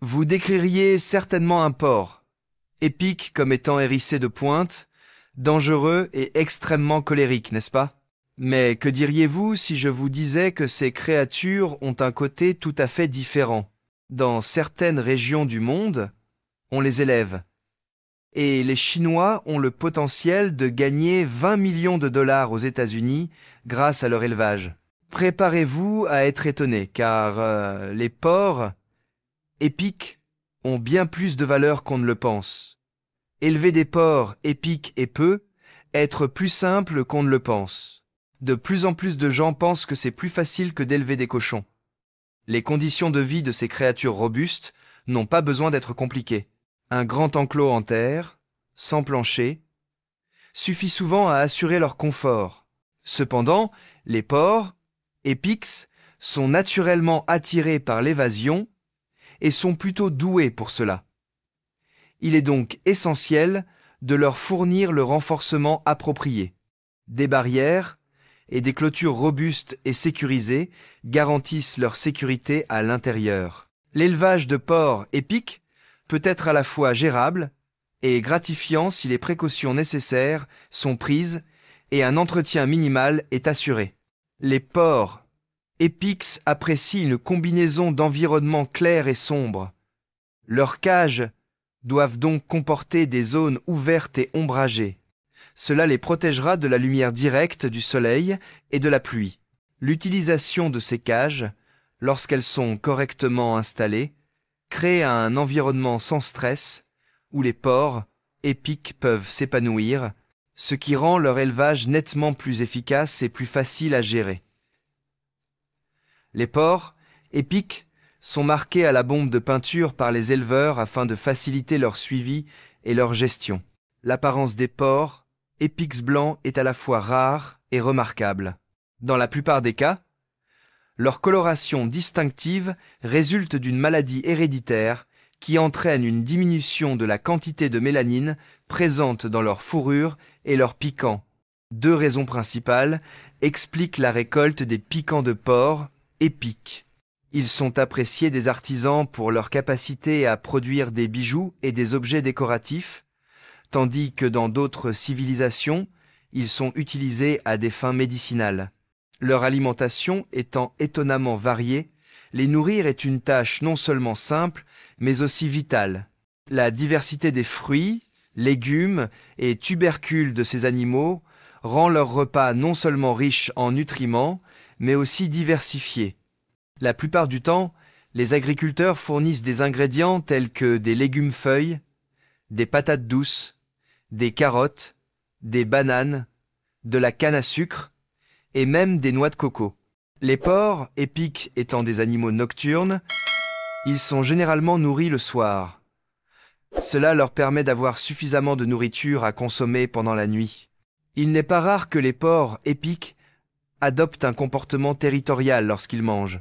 Vous décririez certainement un porc, épique comme étant hérissé de pointes, dangereux et extrêmement colérique, n'est-ce pas? Mais que diriez-vous si je vous disais que ces créatures ont un côté tout à fait différent? Dans certaines régions du monde, on les élève. Et les Chinois ont le potentiel de gagner 20 millions de dollars aux États-Unis grâce à leur élevage. Préparez-vous à être étonné, car les porcs épiques ont bien plus de valeur qu'on ne le pense. Élever des porcs épiques et peu, être plus simple qu'on ne le pense. De plus en plus de gens pensent que c'est plus facile que d'élever des cochons. Les conditions de vie de ces créatures robustes n'ont pas besoin d'être compliquées. Un grand enclos en terre, sans plancher, suffit souvent à assurer leur confort. Cependant, les porcs, épiques, sont naturellement attirés par l'évasion et sont plutôt doués pour cela. Il est donc essentiel de leur fournir le renforcement approprié. Des barrières et des clôtures robustes et sécurisées garantissent leur sécurité à l'intérieur. L'élevage de porcs épiques peut être à la fois gérable et gratifiant si les précautions nécessaires sont prises et un entretien minimal est assuré. Les porcs épiques apprécient une combinaison d'environnements clairs et sombres. Leurs cages doivent donc comporter des zones ouvertes et ombragées. Cela les protégera de la lumière directe du soleil et de la pluie. L'utilisation de ces cages, lorsqu'elles sont correctement installées, crée un environnement sans stress où les porcs épiques peuvent s'épanouir, ce qui rend leur élevage nettement plus efficace et plus facile à gérer. Les porcs épiques sont marqués à la bombe de peinture par les éleveurs afin de faciliter leur suivi et leur gestion. L'apparence des porcs épiques blancs est à la fois rare et remarquable. Dans la plupart des cas, leur coloration distinctive résulte d'une maladie héréditaire qui entraîne une diminution de la quantité de mélanine présente dans leur fourrure et leur piquant. Deux raisons principales expliquent la récolte des piquants de porc épiques. Ils sont appréciés des artisans pour leur capacité à produire des bijoux et des objets décoratifs, tandis que dans d'autres civilisations, ils sont utilisés à des fins médicinales. Leur alimentation étant étonnamment variée, les nourrir est une tâche non seulement simple, mais aussi vitale. La diversité des fruits, légumes et tubercules de ces animaux rend leur repas non seulement riche en nutriments, mais aussi diversifié. La plupart du temps, les agriculteurs fournissent des ingrédients tels que des légumes-feuilles, des patates douces, des carottes, des bananes, de la canne à sucre et même des noix de coco. Les porcs épiques étant des animaux nocturnes, ils sont généralement nourris le soir. Cela leur permet d'avoir suffisamment de nourriture à consommer pendant la nuit. Il n'est pas rare que les porcs épiques adoptent un comportement territorial lorsqu'ils mangent,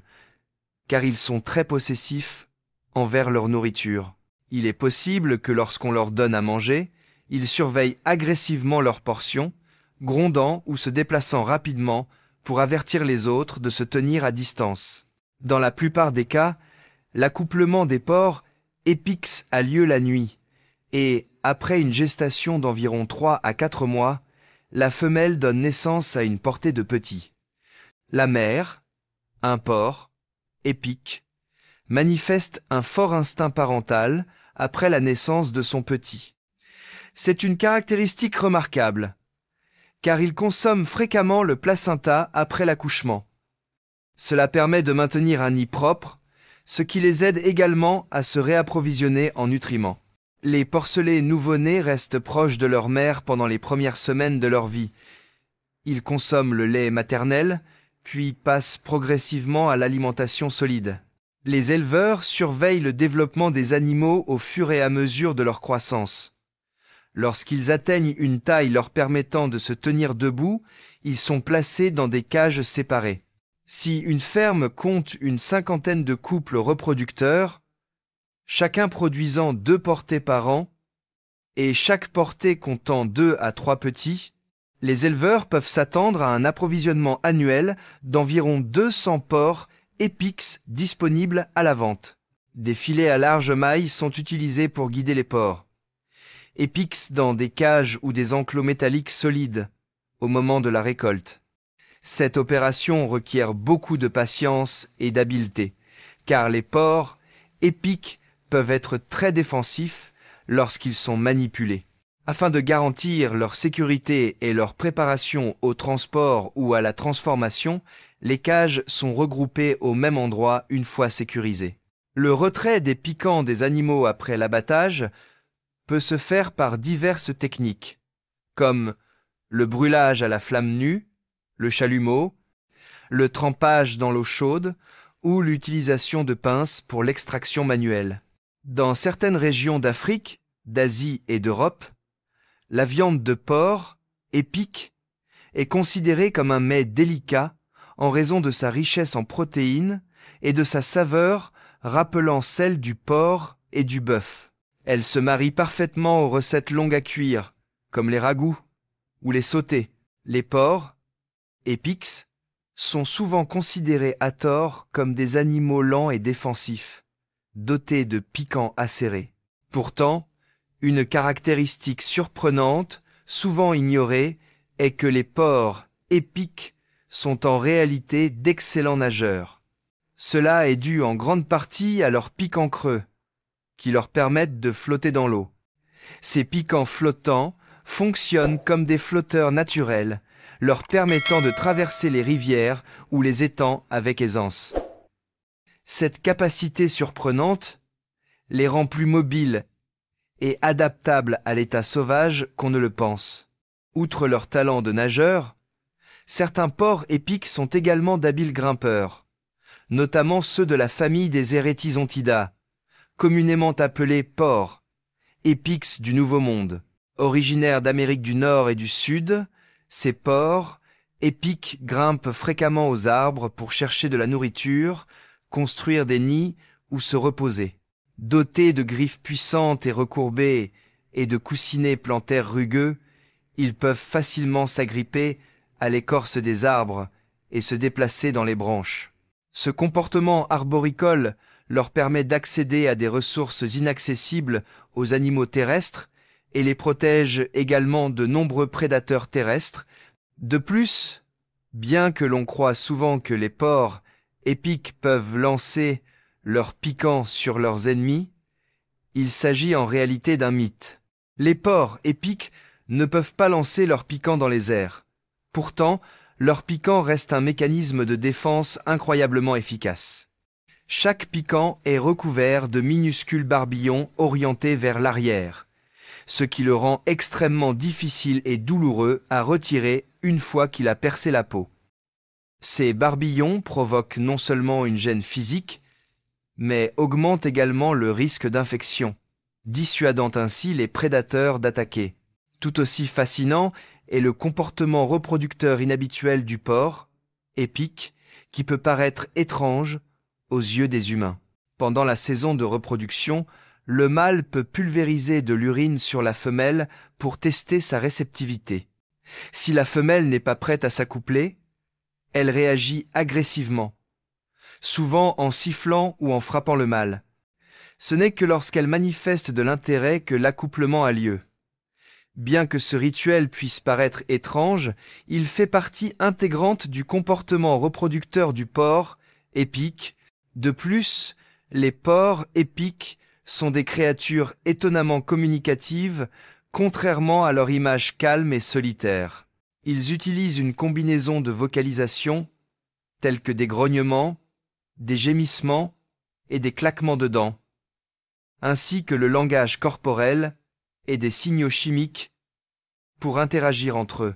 car ils sont très possessifs envers leur nourriture. Il est possible que lorsqu'on leur donne à manger, ils surveillent agressivement leurs portions, grondant ou se déplaçant rapidement pour avertir les autres de se tenir à distance. Dans la plupart des cas, l'accouplement des porcs épiques a lieu la nuit, et après une gestation d'environ 3 à 4 mois, la femelle donne naissance à une portée de petits. La mère, un porc épique, manifeste un fort instinct parental après la naissance de son petit. C'est une caractéristique remarquable, car ils consomment fréquemment le placenta après l'accouchement. Cela permet de maintenir un nid propre, ce qui les aide également à se réapprovisionner en nutriments. Les porcelets nouveau-nés restent proches de leur mère pendant les premières semaines de leur vie. Ils consomment le lait maternel, puis passent progressivement à l'alimentation solide. Les éleveurs surveillent le développement des animaux au fur et à mesure de leur croissance. Lorsqu'ils atteignent une taille leur permettant de se tenir debout, ils sont placés dans des cages séparées. Si une ferme compte une 50aine de couples reproducteurs, chacun produisant 2 portées par an, et chaque portée comptant 2 à 3 petits, les éleveurs peuvent s'attendre à un approvisionnement annuel d'environ 200 porcs épiques disponibles à la vente. Des filets à large maille sont utilisés pour guider les porcs. Épix dans des cages ou des enclos métalliques solides au moment de la récolte. Cette opération requiert beaucoup de patience et d'habileté, car les porcs épiques peuvent être très défensifs lorsqu'ils sont manipulés. Afin de garantir leur sécurité et leur préparation au transport ou à la transformation, les cages sont regroupées au même endroit une fois sécurisées. Le retrait des piquants des animaux après l'abattage peut se faire par diverses techniques, comme le brûlage à la flamme nue, le chalumeau, le trempage dans l'eau chaude ou l'utilisation de pinces pour l'extraction manuelle. Dans certaines régions d'Afrique, d'Asie et d'Europe, la viande de porc, épique, est considérée comme un mets délicat en raison de sa richesse en protéines et de sa saveur rappelant celle du porc et du bœuf. Elle se marie parfaitement aux recettes longues à cuire, comme les ragoûts ou les sautés. Les porcs, épics, sont souvent considérés à tort comme des animaux lents et défensifs, dotés de piquants acérés. Pourtant, une caractéristique surprenante, souvent ignorée, est que les porcs épiques sont en réalité d'excellents nageurs. Cela est dû en grande partie à leurs piquants creux, qui leur permettent de flotter dans l'eau. Ces piquants flottants fonctionnent comme des flotteurs naturels, leur permettant de traverser les rivières ou les étangs avec aisance. Cette capacité surprenante les rend plus mobiles et adaptables à l'état sauvage qu'on ne le pense. Outre leur talent de nageurs, certains porcs épiques sont également d'habiles grimpeurs, notamment ceux de la famille des Eretizontidae, communément appelés porcs, épics du Nouveau Monde. Originaires d'Amérique du Nord et du Sud, ces porcs épiques grimpent fréquemment aux arbres pour chercher de la nourriture, construire des nids ou se reposer. Dotés de griffes puissantes et recourbées et de coussinets plantaires rugueux, ils peuvent facilement s'agripper à l'écorce des arbres et se déplacer dans les branches. Ce comportement arboricole leur permet d'accéder à des ressources inaccessibles aux animaux terrestres et les protège également de nombreux prédateurs terrestres. De plus, bien que l'on croie souvent que les porcs épiques peuvent lancer leurs piquants sur leurs ennemis, il s'agit en réalité d'un mythe. Les porcs épiques ne peuvent pas lancer leurs piquants dans les airs. Pourtant, leur piquant reste un mécanisme de défense incroyablement efficace. Chaque piquant est recouvert de minuscules barbillons orientés vers l'arrière, ce qui le rend extrêmement difficile et douloureux à retirer une fois qu'il a percé la peau. Ces barbillons provoquent non seulement une gêne physique, mais augmentent également le risque d'infection, dissuadant ainsi les prédateurs d'attaquer. Tout aussi fascinant est le comportement reproducteur inhabituel du porc, épique, qui peut paraître étrange aux yeux des humains. Pendant la saison de reproduction, le mâle peut pulvériser de l'urine sur la femelle pour tester sa réceptivité. Si la femelle n'est pas prête à s'accoupler, elle réagit agressivement, souvent en sifflant ou en frappant le mâle. Ce n'est que lorsqu'elle manifeste de l'intérêt que l'accouplement a lieu. Bien que ce rituel puisse paraître étrange, il fait partie intégrante du comportement reproducteur du porc épique. De plus, les porcs épiques sont des créatures étonnamment communicatives, contrairement à leur image calme et solitaire. Ils utilisent une combinaison de vocalisation, tels que des grognements, des gémissements et des claquements de dents, ainsi que le langage corporel et des signaux chimiques pour interagir entre eux.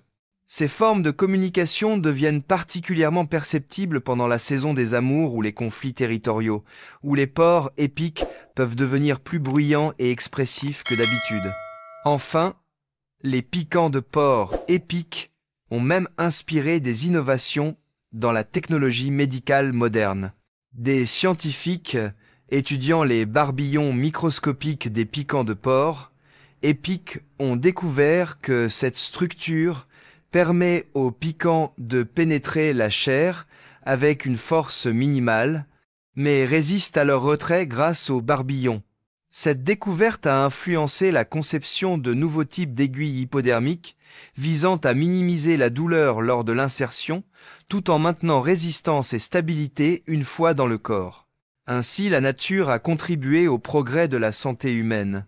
Ces formes de communication deviennent particulièrement perceptibles pendant la saison des amours ou les conflits territoriaux, où les porcs épiques peuvent devenir plus bruyants et expressifs que d'habitude. Enfin, les piquants de porc épiques ont même inspiré des innovations dans la technologie médicale moderne. Des scientifiques étudiant les barbillons microscopiques des piquants de porc épiques ont découvert que cette structure permet aux piquants de pénétrer la chair avec une force minimale, mais résistent à leur retrait grâce au barbillon. Cette découverte a influencé la conception de nouveaux types d'aiguilles hypodermiques visant à minimiser la douleur lors de l'insertion, tout en maintenant résistance et stabilité une fois dans le corps. Ainsi, la nature a contribué au progrès de la santé humaine.